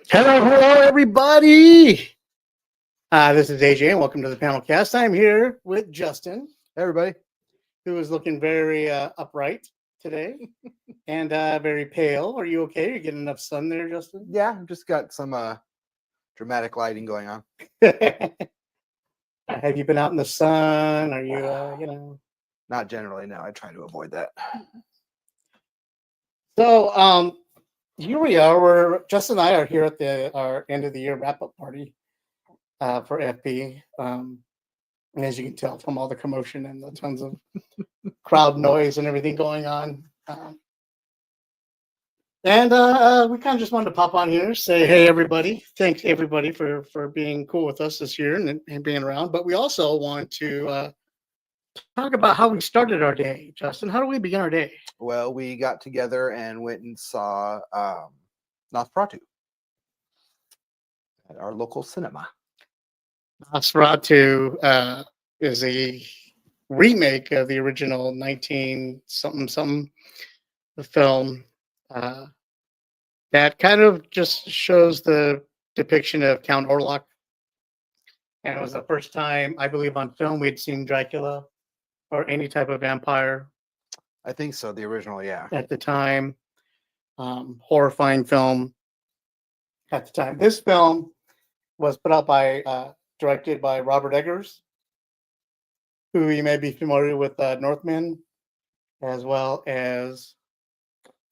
Hello, everybody. This is AJ, and welcome to the PanelCast. I'm here with Justin, Hey, everybody. who is looking very upright today and very pale. Are you okay? You're getting enough sun there, Justin? Yeah, I've just got some dramatic lighting going on. Have you been out in the sun? Are you, Not generally, no. I try to avoid that. So, here we are. Justin and I are here at our end of the year wrap up party for FP. And as you can tell from all the commotion and the tons of crowd noise and everything going on. And we kind of just wanted to pop on here, say, hey, everybody. Thanks, everybody, for being cool with us this year and being around. But we also want to talk about how we started our day. Justin, how do we begin our day? Well, we got together and went and saw Nosferatu at our local cinema. Nosferatu is a remake of the original 19-something the film that kind of just shows the depiction of Count Orlok. And it was the first time, I believe, on film we'd seen Dracula or any type of vampire. I think so. The original, yeah. At the time, horrifying film at the time. This film was put out by, directed by Robert Eggers, who you may be familiar with, Northman, as well as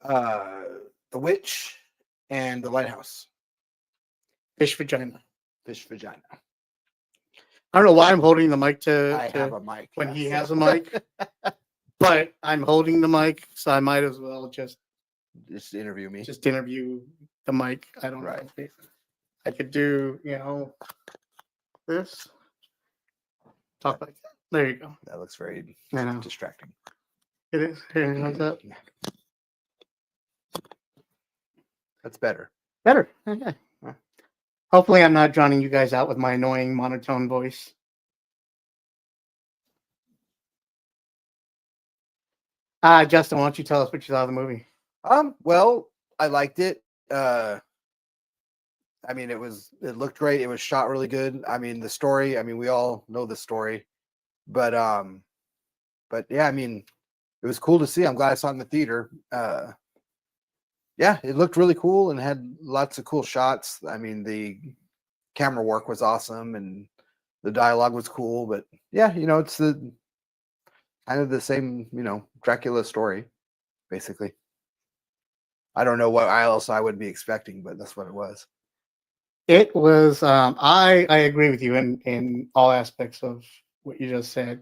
The Witch and The Lighthouse. Fish Vagina. Fish Vagina. I don't know why I'm holding the mic I have a mic. when he has a mic, but I'm holding the mic, so I might as well just interview me. Just interview the mic. I don't know. I could do, this. Talk like that. There you go. That looks very distracting. It is. Here, how's that? That's better. Better. Okay. Hopefully, I'm not drowning you guys out with my annoying monotone voice. Justin, why don't you tell us what you thought of the movie? Well, I liked it. I mean, it looked great. It was shot really good. I mean, the story, we all know the story, but yeah, I mean, it was cool to see. I'm glad I saw it in the theater. Yeah, it looked really cool and had lots of cool shots. I mean, the camera work was awesome and the dialogue was cool, but yeah, it's the kind of the same, Dracula story, basically. I don't know what else I would be expecting, but that's what it was. It was. I agree with you in all aspects of what you just said.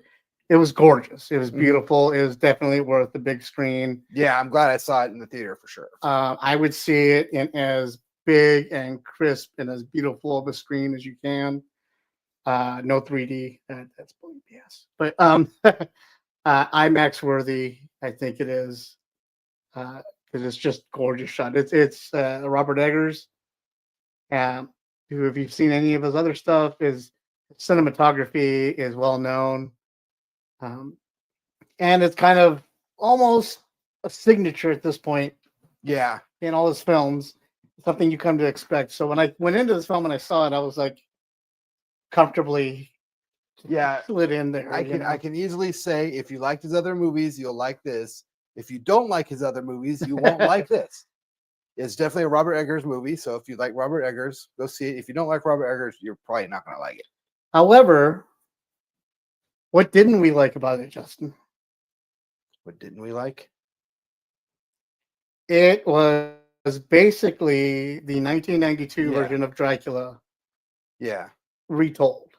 It was gorgeous. It was beautiful. It was definitely worth the big screen. Yeah, I'm glad I saw it in the theater for sure. I would see it in as big and crisp and as beautiful of a screen as you can. No 3D. That's BS. But IMAX worthy. I think it is. Because it's just gorgeous shot. It's Robert Eggers. Who, if you've seen any of his other stuff, his cinematography is well known. And it's kind of almost a signature at this point. Yeah. In all his films, something you come to expect. So when I went into this film and I saw it, I was like comfortably slid in there. I can easily say if you liked his other movies, you'll like this. If you don't like his other movies, you won't like this. It's definitely a Robert Eggers movie. So if you like Robert Eggers, go see it. If you don't like Robert Eggers, you're probably not going to like it. However, what didn't we like about it, Justin? What didn't we like? It was basically the 1992 version of Dracula. Yeah. Retold.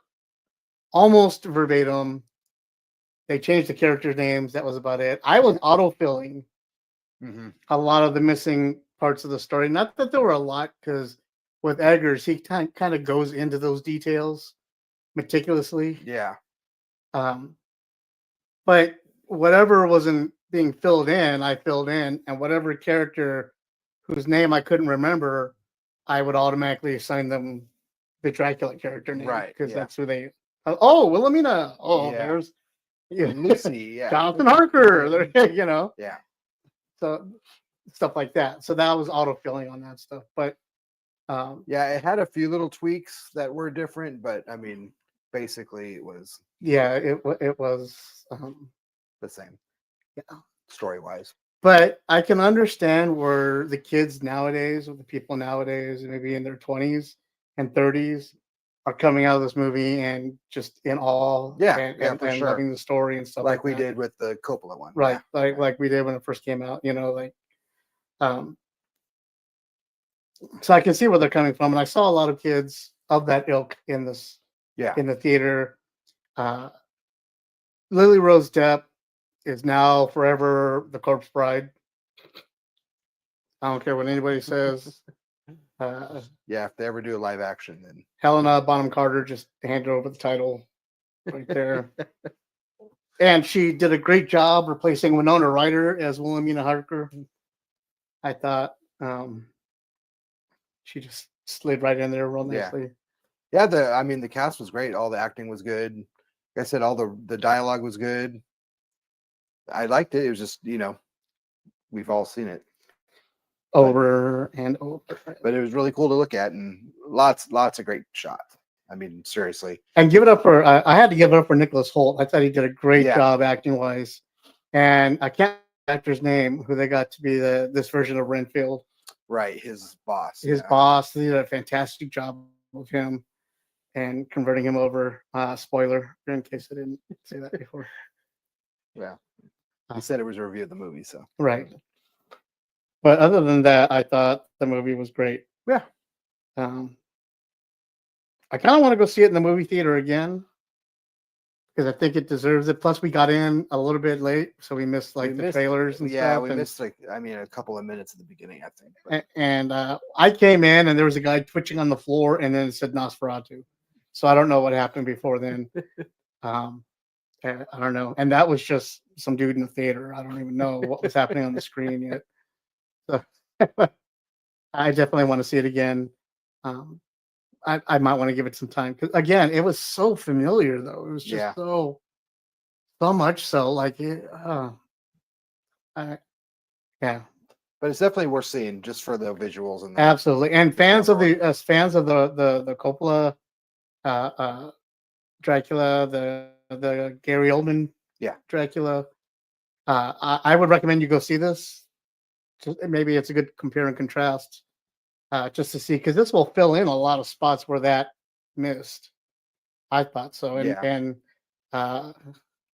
Almost verbatim. They changed the characters' names. That was about it. I was autofilling a lot of the missing parts of the story. Not that there were a lot, because with Eggers, he kind of goes into those details meticulously. Yeah. But whatever wasn't being filled in, I filled in, and whatever character whose name I couldn't remember, I would automatically assign them the Dracula character name, right? Because that's who they. Oh, Wilhelmina. Oh, there's Lucy. Yeah, Jonathan Harker. Yeah. So stuff like that. So that was autofilling on that stuff, but Yeah, it had a few little tweaks that were different, but I mean, basically it was it was the same yeah. story wise. But I can understand where the kids nowadays, or the people nowadays, maybe in their 20s and 30s, are coming out of this movie and just in awe, Yeah, and for sure. loving the story and stuff Like we that. did with the Coppola one. Right, Yeah. like we did when it first came out. Um, so I can see where they're coming from, and I saw a lot of kids of that ilk in the theater. Uh, Lily Rose Depp is now forever the corpse bride. I don't care what anybody says. Yeah, if they ever do a live action, then Helena Bonham Carter just handed over the title right there. And she did a great job replacing Winona Ryder as Wilhelmina Harker. I thought she just slid right in there real nicely. Yeah, the cast was great. All the acting was good. Like I said, all the dialogue was good. I liked it. It was just, we've all seen it Over and over. but it was really cool to look at, and lots of great shots. I mean, seriously. And give it up for I had to give it up for Nicholas Hoult. I thought he did a great job acting wise. And I can't remember the actor's name who they got to be this version of Renfield. Right, his boss. His boss. They did a fantastic job with him and converting him over. Spoiler, in case I didn't say that before. Yeah. He said it was a review of the movie, so. Right. But other than that, I thought the movie was great. Yeah. I kind of want to go see it in the movie theater again because I think it deserves it. Plus, we got in a little bit late, so we missed the trailers and stuff. Yeah, we missed a couple of minutes at the beginning, I think. And I came in, and there was a guy twitching on the floor, and then it said Nosferatu. So I don't know what happened before then. I don't know. And that was just some dude in the theater. I don't even know what was happening on the screen yet. So I definitely want to see it again. I might want to give it some time because again, it was so familiar though. It was just so much so yeah. But it's definitely worth seeing just for the visuals and absolutely. And fans of the Coppola, Dracula, the Gary Oldman, Dracula. I would recommend you go see this. Maybe it's a good compare and contrast. Just to see, because this will fill in a lot of spots where that missed. I thought so, and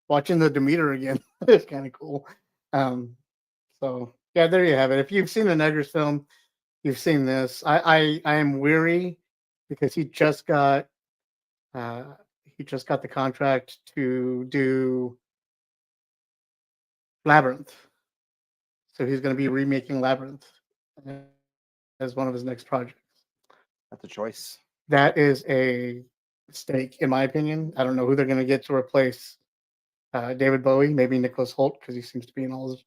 watching the Demeter again is kind of cool. So yeah, there you have it. If you've seen an Eggers film, you've seen this. I am weary because he just got the contract to do Labyrinth, so he's going to be remaking Labyrinth as one of his next projects. That's a choice. That is a mistake, in my opinion. I don't know who they're going to get to replace David Bowie. Maybe Nicholas Hoult, because he seems to be in all his.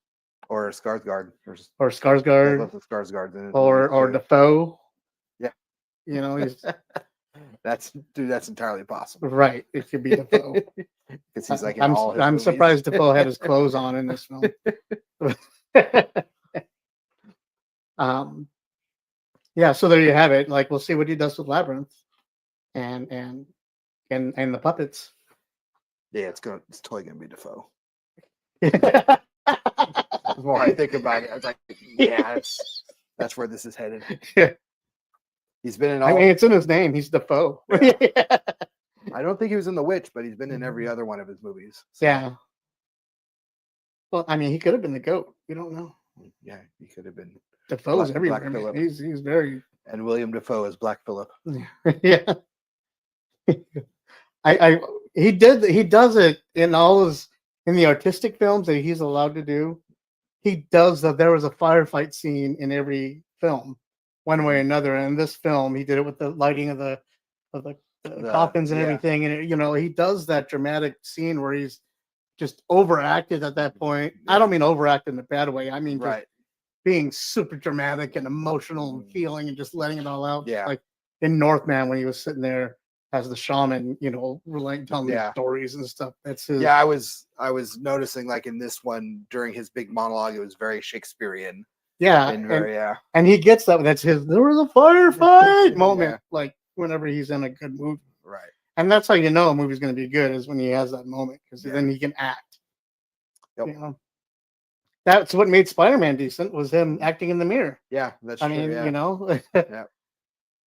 Or Skarsgård. Or Skarsgård. I love the Skarsgård in it. Or Defoe. Yeah. He's. That's entirely possible. Right. It could be Defoe. Because he's like in I'm, all his I'm movies. surprised Defoe had his clothes on in this film. Yeah, so there you have it. We'll see what he does with Labyrinth and the puppets. Yeah, it's totally gonna be Defoe. The more I think about it, I was like, yeah, that's where this is headed. Yeah. He's been in all. I mean, it's in his name. He's Defoe. Yeah. I don't think he was in The Witch, but he's been in every other one of his movies. So. Yeah. Well, I mean, he could have been the goat. We don't know. Yeah, he could have been. Defoe's everywhere. He's very. And William Defoe is Black Phillip. Yeah. He does it in all in the artistic films that he's allowed to do. He does that. There was a firefight scene in every film, one way or another. And in this film, he did it with the lighting of the coffins and everything. And he does that dramatic scene where he's just overacted at that point. I don't mean overacted in a bad way. I mean just being super dramatic and emotional and feeling and just letting it all out. Yeah. Like in Northman when he was sitting there as the shaman, telling the stories and stuff. That's his. Yeah, I was noticing in this one during his big monologue, it was very Shakespearean. Yeah, And very, and he gets that. That's his. There was a firefight Yeah. moment, like whenever he's in a good movie, right. and that's how you know a movie's going to be good is when he has that moment because then he can act. Yep. You know, that's what made Spider-Man decent was him acting in the mirror. Yeah, that's I true. mean, Yeah. you know, Yeah.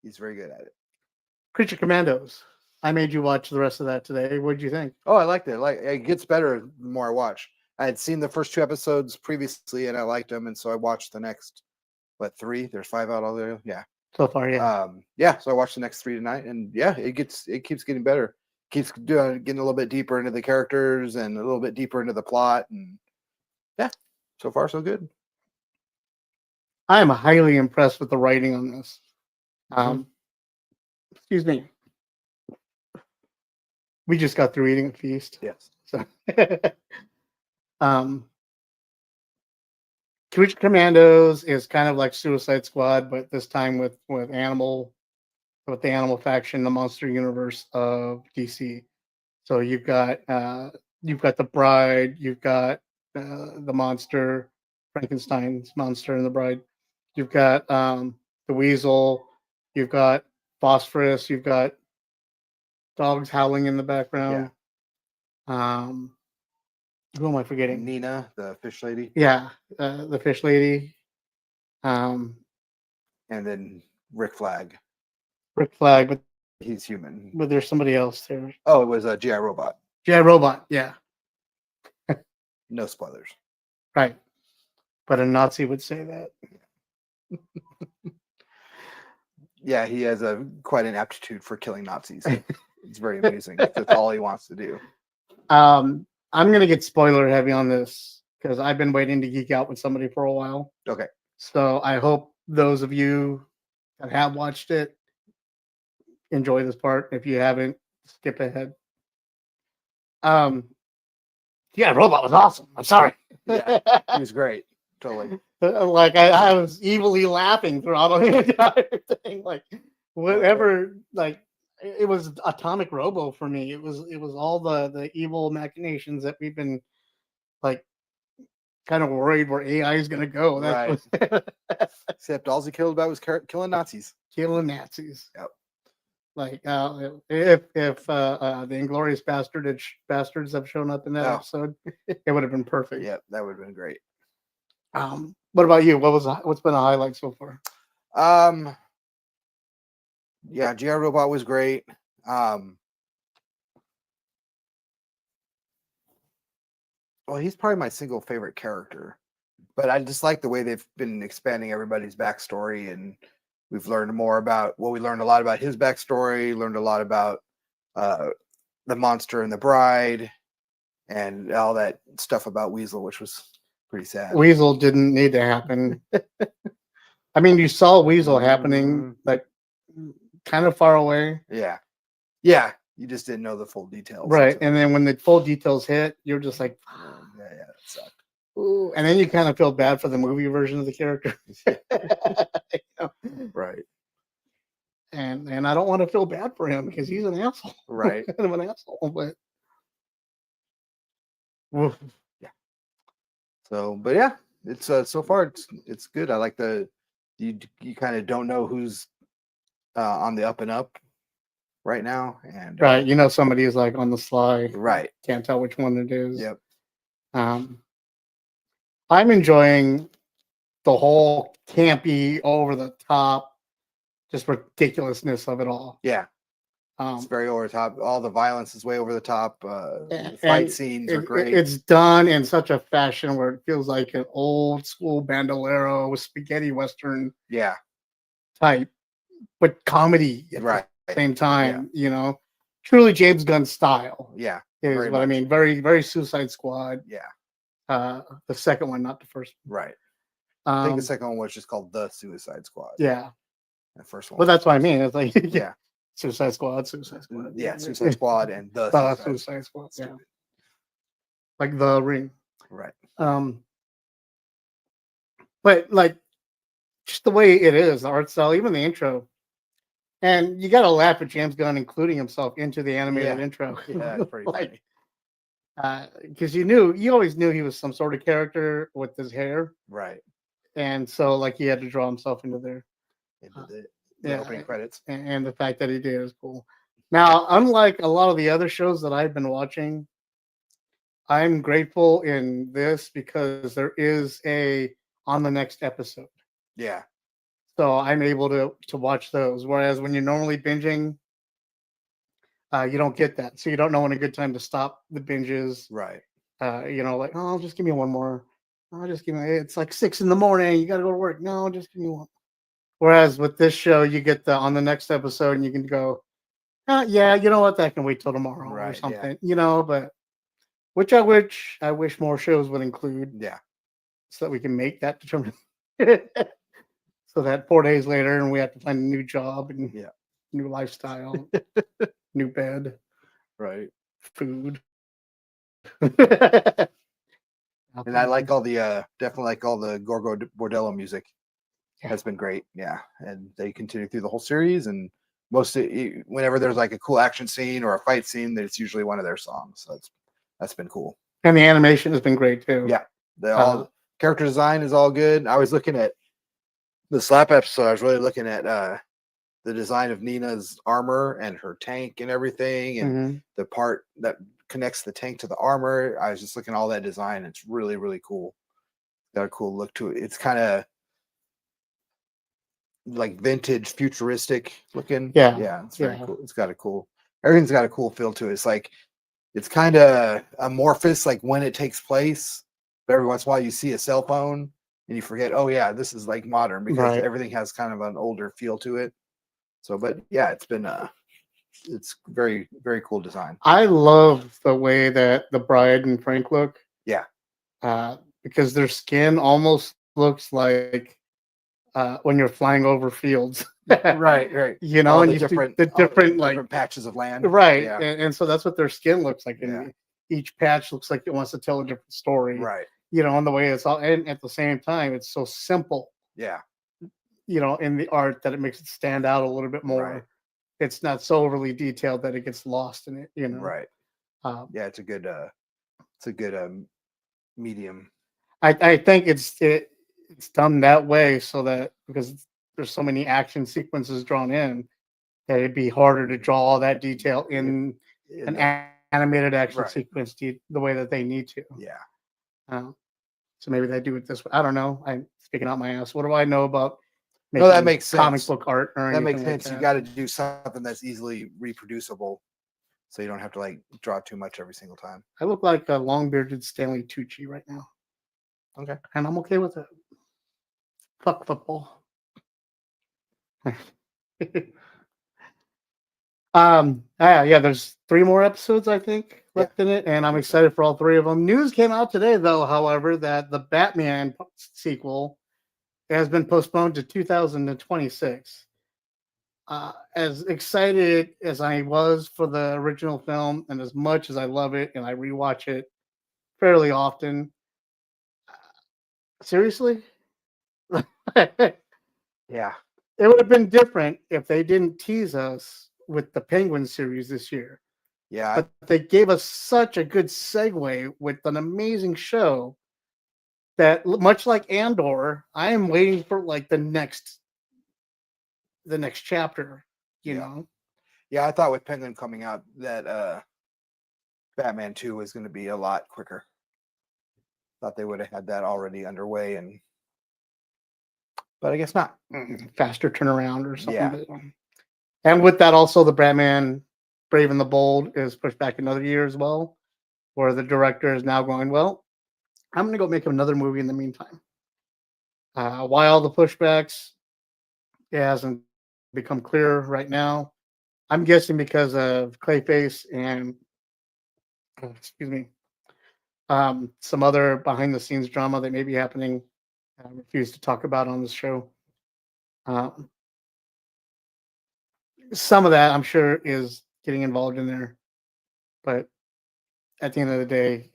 He's very good at it. Creature Commandos. I made you watch the rest of that today. What did you think? Oh, I liked it. Like it gets better the more I watch. I had seen the first 2 episodes previously and I liked them, and so I watched the next 3? There's 5 out all there. Yeah. So far, yeah. Yeah, so I watched the next 3 tonight, and yeah, it keeps getting better. Keeps getting a little bit deeper into the characters and a little bit deeper into the plot, and yeah, so far so good. I am highly impressed with the writing on this. Excuse me. We just got through eating a feast. Yes. So, Creature Commandos is kind of like Suicide Squad, but this time with the animal faction, the monster universe of DC. So you've got the Bride, you've got the monster, Frankenstein's monster and the Bride. You've got the Weasel, you've got Phosphorus, you've got dogs howling in the background. Yeah. Who am I forgetting? Nina, the fish lady. Yeah, the fish lady. And then Rick Flag. Rick Flag, but he's human. But there's somebody else there. Oh, it was a GI Robot. GI Robot, yeah. No spoilers. Right. But a Nazi would say that. Yeah, he has quite an aptitude for killing Nazis. It's very amusing. That's all he wants to do. I'm gonna get spoiler heavy on this because I've been waiting to geek out with somebody for a while. Okay. So I hope those of you that have watched it enjoy this part. If you haven't, skip ahead. Yeah, Robot was awesome. I'm sorry. Yeah, he was great. Totally. Like I was evilly laughing throughout the entire thing. Like whatever, like it was Atomic Robo for me. It was all the evil machinations that we've been like kind of worried where AI is gonna go. Right. Except all he killed about was killing Nazis. Killing Nazis. Yep. Like if the Inglorious Bastards have shown up in that episode, it would have been perfect. Yeah, that would have been great. What about you? What's been a highlight so far? Yeah, GI Robot was great. Well, he's probably my single favorite character, but I just like the way they've been expanding everybody's backstory, and we've learned more about. Well, we learned a lot about his backstory. Learned a lot about the monster and the Bride, and all that stuff about Weasel, which was pretty sad. Weasel didn't need to happen. I mean, you saw Weasel happening, like kind of far away. Yeah, yeah. You just didn't know the full details, right? And then when the full details hit, you're just like, yeah, that sucked. Ooh. And then you kind of feel bad for the movie version of the character, you know? Right? And I don't want to feel bad for him because he's an asshole, right? Kind of an asshole, but oof. Yeah. So, but yeah, it's so far it's good. I like you kind of don't know who's on the up and up right now, and right, you know, somebody is like on the sly, right? Can't tell which one it is. Yep. I'm enjoying the whole campy, over the top, just ridiculousness of it all. Yeah. It's very over the top. All the violence is way over the top. The fight scenes are great. It's done in such a fashion where it feels like an old school Bandolero spaghetti western. Yeah. Type, but comedy at the same time. Yeah. You know, truly James Gunn style. Yeah. Is what I mean. Very, very Suicide Squad. Yeah. The second one, not the first one. Right. I think the second one was just called The Suicide Squad. Yeah. The first one. Well, that's what I mean. It's like yeah. Suicide Squad. Yeah, Suicide Squad and the Suicide Squad. Yeah. Like The Ring. Right. But like just the way it is, the art style, even the intro. And you gotta laugh at James Gunn including himself into the animated intro. Yeah, it's pretty funny. Because you always knew he was some sort of character with his hair. Right. and so like he had to draw himself into there. Into the Yeah, opening credits. and the fact that he did is cool. Now, unlike a lot of the other shows that I've been watching, I'm grateful in this because there is a on the next episode. Yeah. So I'm able to watch those. Whereas when you're normally binging, you don't get that. So you don't know when a good time to stop the binges. Right. Like, oh, just give me one more. Oh, just give me. It's like 6 a.m. You got to go to work. No, just give me one. Whereas with this show, you get the on the next episode, and you can go, yeah, you know what, that can wait till tomorrow or Right, yeah. something. But which I wish more shows would include, Yeah. so that we can make that determination. So that 4 days later, and we have to find a new job and Yeah. new lifestyle, new bed, Right. food. And I like all the definitely like all the Gorgo Bordello music. Yeah. Has been great. Yeah. And they continue through the whole series, and whenever there's like a cool action scene or a fight scene, it's usually one of their songs. So that's been cool. And the animation has been great too. Yeah. All character design is all good. I was looking at the Slap episode. I was really looking at the design of Nina's armor and her tank and everything, and the part that connects the tank to the armor. I was just looking at all that design. It's really, really cool. Got a cool look to it. It's kind of like vintage, futuristic looking. Yeah. It's very cool. It's got a cool. Everything's got a cool feel to it. It's like it's kind of amorphous, like when it takes place. But every once in a while, you see a cell phone and you forget, oh yeah, this is like modern, because everything has kind of an older feel to it. So, but yeah, it's very, very cool design. I love the way that the bride and Frank look. Yeah. Because their skin almost looks like when you're flying over fields. Right. And you see the different patches of land. Right. Yeah. And so that's what their skin looks like. And each patch looks like it wants to tell a different story. Right. And the way it's all, and at the same time, it's so simple. Yeah. In the art, that it makes it stand out a little bit more. Right. It's not so overly detailed that it gets lost in it. Right. Yeah, it's a good medium. I think it's done that way so that, because there's so many action sequences drawn in, that it'd be harder to draw all that detail in an animated action sequence the way that they need to. Yeah. So maybe they do it this way. I don't know. I'm speaking out my ass. What do I know about No, that makes sense. Comic book art or that anything makes like sense. that? You got to do something that's easily reproducible, so you don't have to like draw too much every single time. I look like a long-bearded Stanley Tucci right now. Okay. And I'm okay with it. Fuck football. There's 3 more episodes, I think, left in it, and I'm excited for all 3 of them. News came out today, though, however, that the Batman sequel has been postponed to 2026. As excited as I was for the original film, and as much as I love it and I rewatch it fairly often, seriously? Yeah. It would have been different if they didn't tease us with the Penguin series this year. Yeah. But they gave us such a good segue with an amazing show that, much like Andor, I am waiting for like the next chapter, you know? Yeah, I thought with Penguin coming out that Batman 2 was going to be a lot quicker. Thought they would have had that already underway, but I guess not. Faster turnaround or something. Yeah. And with that, also the Batman Brave and the Bold is pushed back another year as well, where the director is now going, well, I'm going to go make another movie in the meantime. Why all the pushbacks? It hasn't become clear right now. I'm guessing because of Clayface and some other behind the scenes drama that may be happening. I refuse to talk about on this show. Some of that, I'm sure, is getting involved in there, but at the end of the day,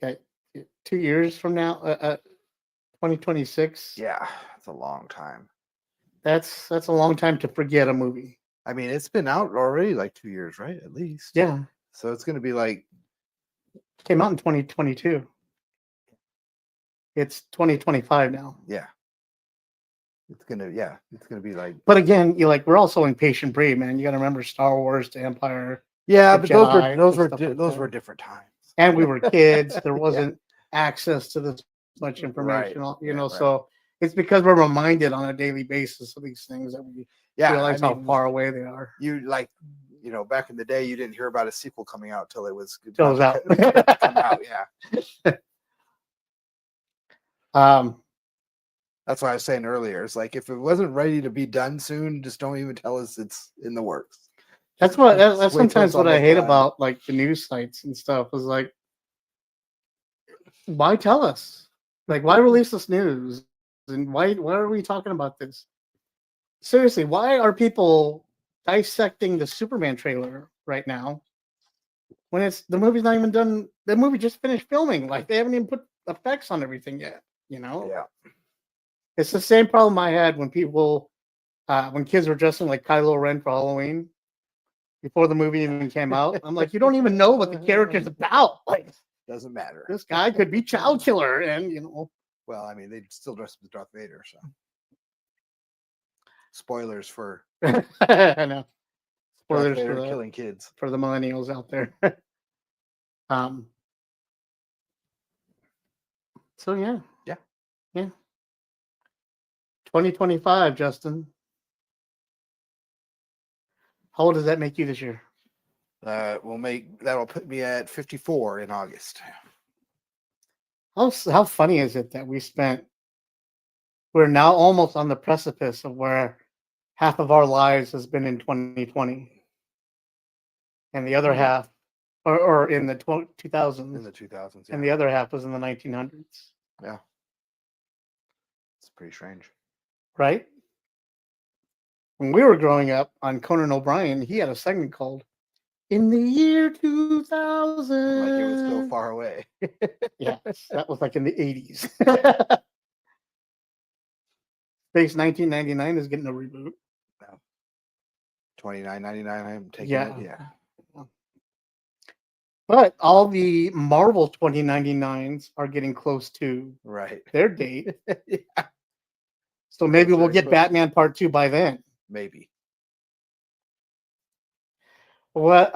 2 years from now, 2026. Yeah, it's a long time. That's a long time to forget a movie. I mean, it's been out already like 2 years, right? At least. Yeah. So it's going to be like. Came out in 2022. It's 2025 now. Yeah. It's gonna be like. But again, we're also impatient breed, man. You got to remember Star Wars, the Empire. Yeah, the but Jedi, those and stuff like those that. were different times. And we were kids. There wasn't access to this much information, Right. So it's because we're reminded on a daily basis of these things that we realize how far away they are. You back in the day, you didn't hear about a sequel coming out till it was out. Come out. Yeah. That's why I was saying earlier. It's like if it wasn't ready to be done soon, just don't even tell us it's in the works. That's sometimes what I hate about the news sites and stuff is why tell us? Why release this news? And why are we talking about this? Seriously, why are people dissecting the Superman trailer right now when the movie's not even done? The movie just finished filming. They haven't even put effects on everything yet. Yeah. It's the same problem I had when when kids were dressing like Kylo Ren for Halloween before the movie even came out. I'm like, you don't even know what the character's about. Doesn't matter. This guy could be child killer, and Well, I mean, they still dress him as Darth Vader, so. Spoilers for. I know. Spoilers for killing kids for the millennials out there. So yeah. 2025, Justin. How old does that make you this year? That'll put me at 54 in August. How funny is it that we're now almost on the precipice of where half of our lives has been in 2020, and the other half, or in the 2000s. In the 2000s, and the other half was in the 1900s. Yeah, it's pretty strange, right? When we were growing up on Conan O'Brien, he had a segment called "In the Year 2000." Like it was so far away. Yes, that was in the 80s. Space 1999 is getting a reboot. No. $29.99. I'm taking it. Yeah. But all the Marvel 2099s are getting close to their date. Yeah. So maybe we'll get Batman Part 2 by then. Maybe. What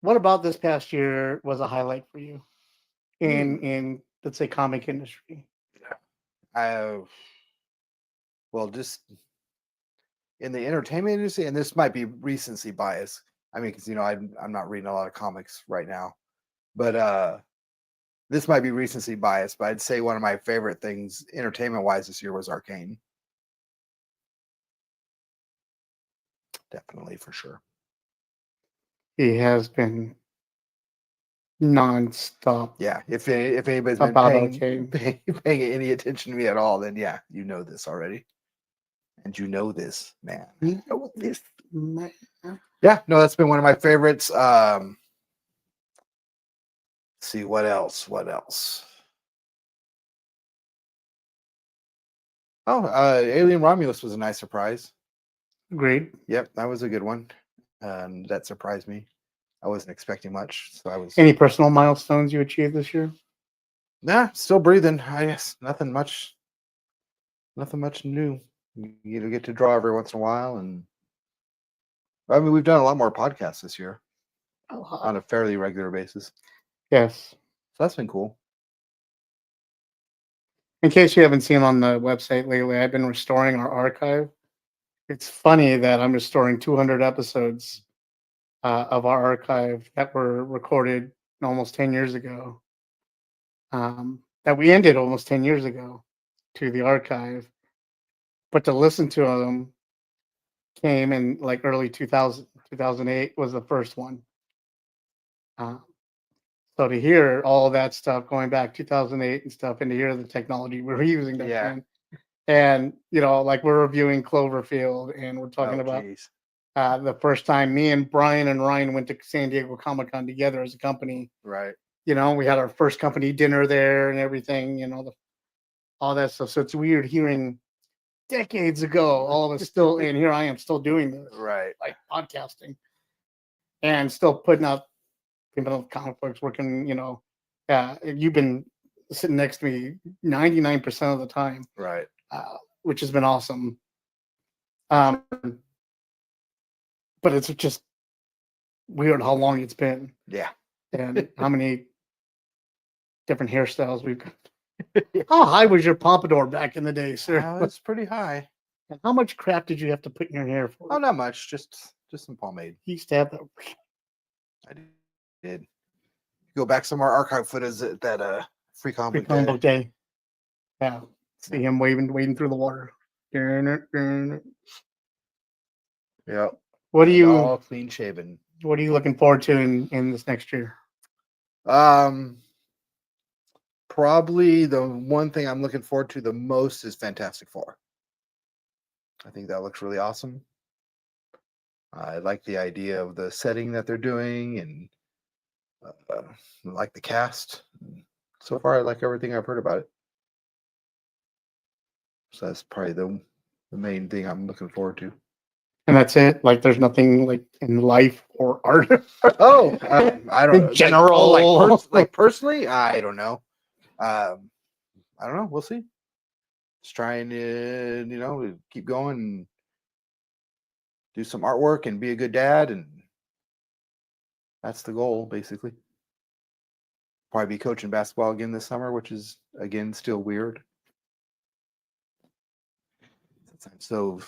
about this past year was a highlight for you in let's say comic industry? Well, just in the entertainment industry, and this might be recency bias. I mean, because I'm not reading a lot of comics right now, but this might be recency bias. But I'd say one of my favorite things, entertainment-wise, this year was Arcane. Definitely, for sure. He has been nonstop. Yeah, if anybody's been paying any attention to me at all, then yeah, you know this already. And you know this, man. You know this, man. Yeah, no, that's been one of my favorites. See what else? Oh, Alien Romulus was a nice surprise. Agreed. Yep, that was a good one. That surprised me. I wasn't expecting much, so I was. Any personal milestones you achieved this year? Nah, still breathing. I guess nothing much new. You get to draw every once in a while, and I mean, we've done a lot more podcasts this year on a fairly regular basis. Yes, so that's been cool. In case you haven't seen on the website lately, I've been restoring our archive. It's funny that I'm restoring 200 episodes of our archive that were recorded almost 10 years ago. That we ended almost 10 years ago to the archive. But to listen to them came in early 2000, 2008 was the first one. So to hear all of that stuff going back 2008 and stuff, and to hear the technology we were using back then, and we're reviewing Cloverfield, and we're talking about the first time me and Brian and Ryan went to San Diego Comic-Con together as a company. Right. We had our first company dinner there and everything. All that stuff. So it's weird hearing decades ago all of us still, and here I am still doing this, right? Podcasting, and still putting out comic books, working. You've been sitting next to me 99% of the time, Right. which has been awesome. But it's just weird how long it's been. Yeah. And how many different hairstyles we've got. How high was your pompadour back in the day, sir? It's pretty high. And how much crap did you have to put in your hair for? Oh, not much. Just some pomade. You used to have that. I did. Go back some more archive footage at that free comic Comic day. book day. Yeah. See him wading through the water. Yeah. What are you all clean shaven? What are you looking forward to in this next year? Probably the one thing I'm looking forward to the most is Fantastic Four. I think that looks really awesome. I like the idea of the setting that they're doing, and like the cast. So far, I like everything I've heard about it. So that's probably the main thing I'm looking forward to. And that's it. Like, there's nothing like in life or art. Oh, I don't know. In general, like personally, I don't know. I don't know. We'll see. Just trying to, keep going and do some artwork and be a good dad, and that's the goal, basically. Probably be coaching basketball again this summer, which is again still weird. Since I'm so,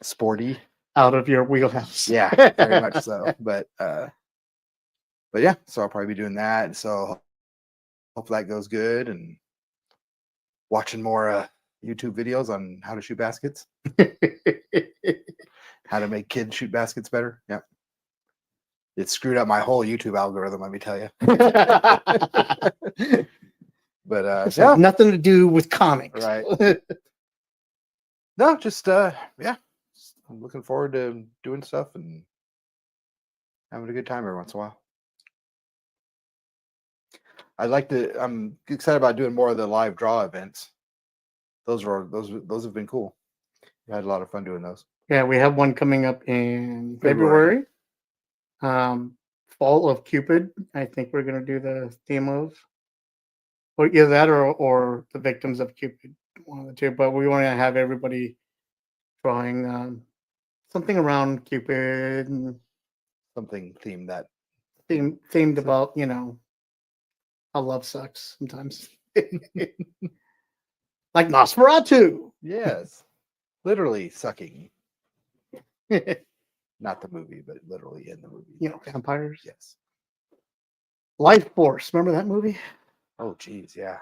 sporty. Out of your wheelhouse. Yeah, very much so. But yeah, so I'll probably be doing that. So hope that goes good, and watching more YouTube videos on how to shoot baskets, how to make kids shoot baskets better. Yeah. It screwed up my whole YouTube algorithm, let me tell you. But yeah, nothing to do with comics. Right. No, just yeah. I'm looking forward to doing stuff and having a good time every once in a while. I'm excited about doing more of the live draw events. Those have been cool. I had a lot of fun doing those. Yeah, we have one coming up in February. Fall of Cupid. I think we're gonna do the theme of, or either that or the victims of Cupid, one of the two. But we want to have everybody drawing something around Cupid and something themed about how love sucks sometimes, like Nosferatu. Yes, literally sucking. Not the movie, but literally in the movie. Vampires. Yes. Life Force. Remember that movie? Oh, geez, yeah.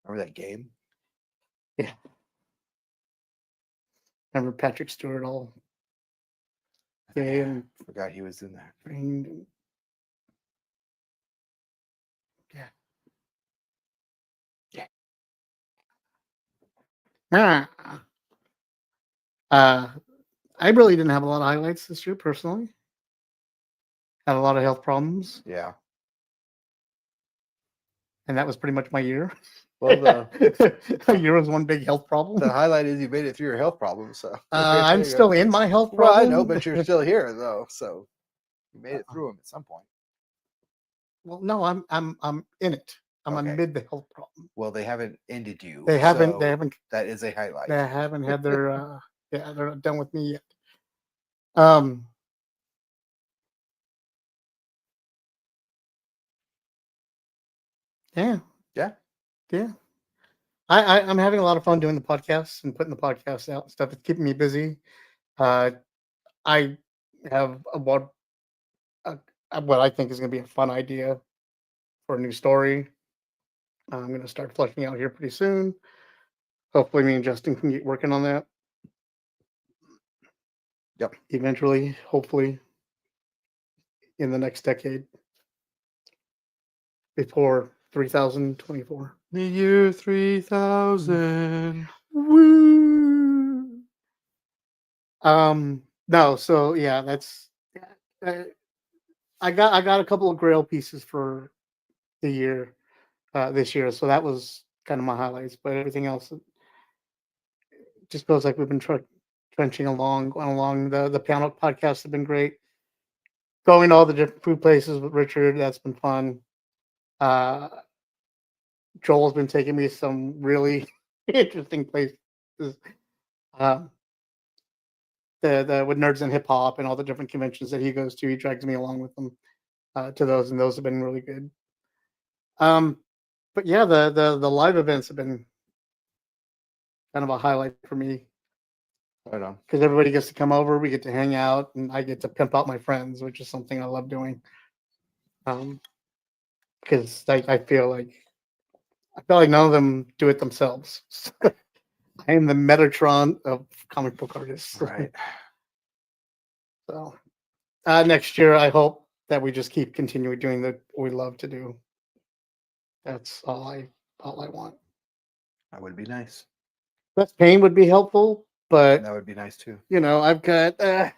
Remember that game? Yeah. Remember Patrick Stewart all gay and forgot he was in that. Yeah. Yeah. I really didn't have a lot of highlights this year personally. Had a lot of health problems. Yeah. And that was pretty much my year. Well, a year was one big health problem. The highlight is you made it through your health problem. So I'm still in my health problem. Well, I know, but you're still here though. So you made it through them at some point. Well, no, I'm in it. I'm amid the health problem. Well, they haven't ended you. They haven't. That is a highlight. They haven't had their. Yeah, they're not done with me yet. Yeah. I'm having a lot of fun doing the podcast and putting the podcast out and stuff. It's keeping me busy. I have what I think is going to be a fun idea for a new story. I'm going to start fleshing out here pretty soon. Hopefully, me and Justin can get working on that. Yep. Eventually, hopefully, in the next decade, before 3024. The year 3000. Woo! No, so yeah, that's. I got a couple of Grail pieces for the year, this year, so that was kind of my highlights. But everything else just feels like we've been trenching along. The panel podcasts have been great. Going to all the different food places with Richard, that's been fun. Joel's been taking me some really interesting places. Uh, the with Nerds and Hip Hop and all the different conventions that he goes to, he drags me along with him to those, and those have been really good. But yeah, the live events have been kind of a highlight for me. Right on. Because everybody gets to come over, we get to hang out, and I get to pimp out my friends, which is something I love doing. Because I feel like none of them do it themselves. I am the Metatron of comic book artists. Right. So next year, I hope that we just keep continuing doing what we love to do. That's all I want. That would be nice. Less pain would be helpful, but That would be nice too. I've got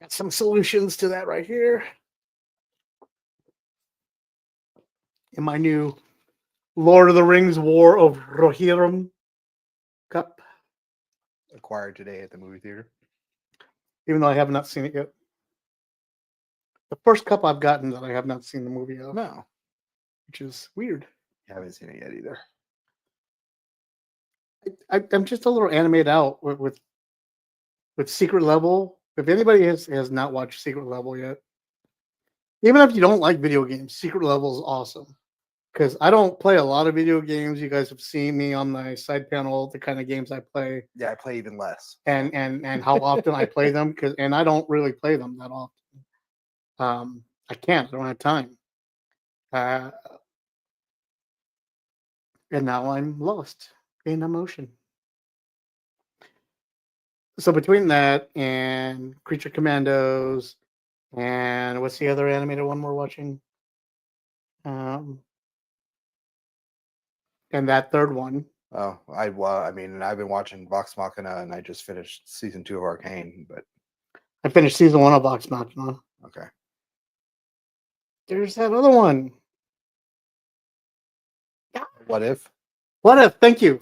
some solutions to that right here in my new Lord of the Rings War of Rohirrim cup. Acquired today at the movie theater. Even though I have not seen it yet. The first cup I've gotten that I have not seen the movie of. No. Which is weird. I haven't seen it yet either. I'm just a little animated out with Secret Level. If anybody has not watched Secret Level yet, even if you don't like video games, Secret Level is awesome. Because I don't play a lot of video games. You guys have seen me on my side panel, the kind of games I play. Yeah, I play even less. And how often I play them, and I don't really play them that often. I can't. I don't have time. And now I'm lost in emotion. So between that and Creature Commandos, and what's the other animated one we're watching? And that third one. Oh, I mean, I've been watching Vox Machina, and I just finished season 2 of Arcane, but I finished season 1 of Vox Machina. Okay. There's that other one. What If? What If? Thank you.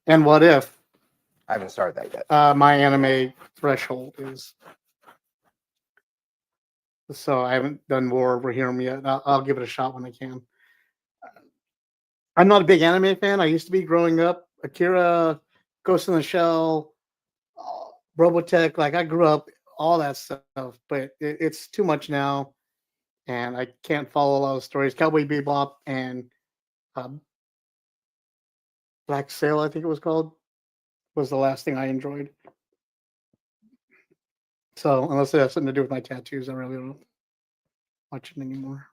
And What If? I haven't started that yet. My anime threshold is. So I haven't done War over Rohirrim yet. I'll give it a shot when I can. I'm not a big anime fan. I used to be growing up. Akira, Ghost in the Shell, Robotech. Like I grew up all that stuff, but it's too much now, and I can't follow a lot of stories. Cowboy Bebop and Black Sail, I think it was called, was the last thing I enjoyed. So unless it has something to do with my tattoos, I really don't watch it anymore.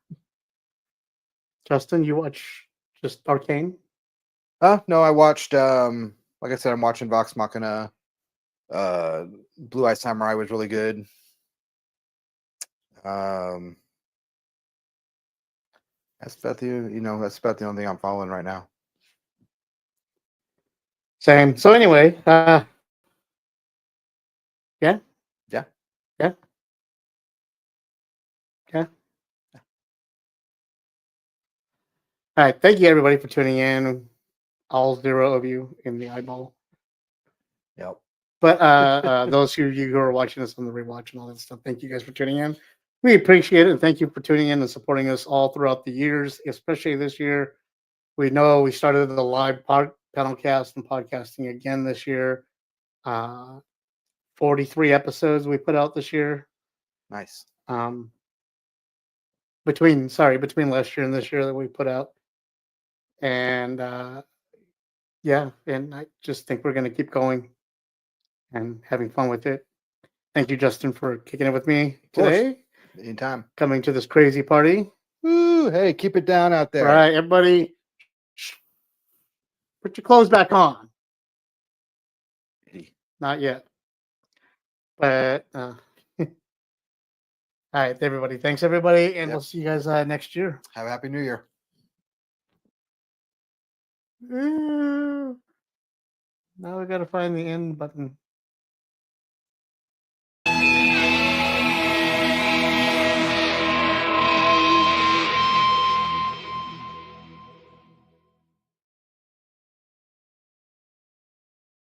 Justin, you watch just Arcane? No, I watched like I said, I'm watching Vox Machina. Blue Eye Samurai was really good. That's about the only thing I'm following right now. Same. So anyway, yeah. All right. Thank you, everybody, for tuning in. All 0 of you in the eyeball. Yep. But those of you who are watching us on the rewatch and all that stuff, thank you guys for tuning in. We appreciate it, and thank you for tuning in and supporting us all throughout the years, especially this year. We know we started the live PanelCast and podcasting again this year. 43 episodes we put out this year. Nice. Between last year and this year that we put out. And yeah, and I just think we're going to keep going and having fun with it. Thank you, Justin, for kicking it with me today. Anytime. Coming to this crazy party. Ooh, hey, keep it down out there. All right, everybody, put your clothes back on. Not yet. But all right, everybody. Thanks, everybody, and we'll see you guys next year. Have a happy New Year. Now we got to find the end button.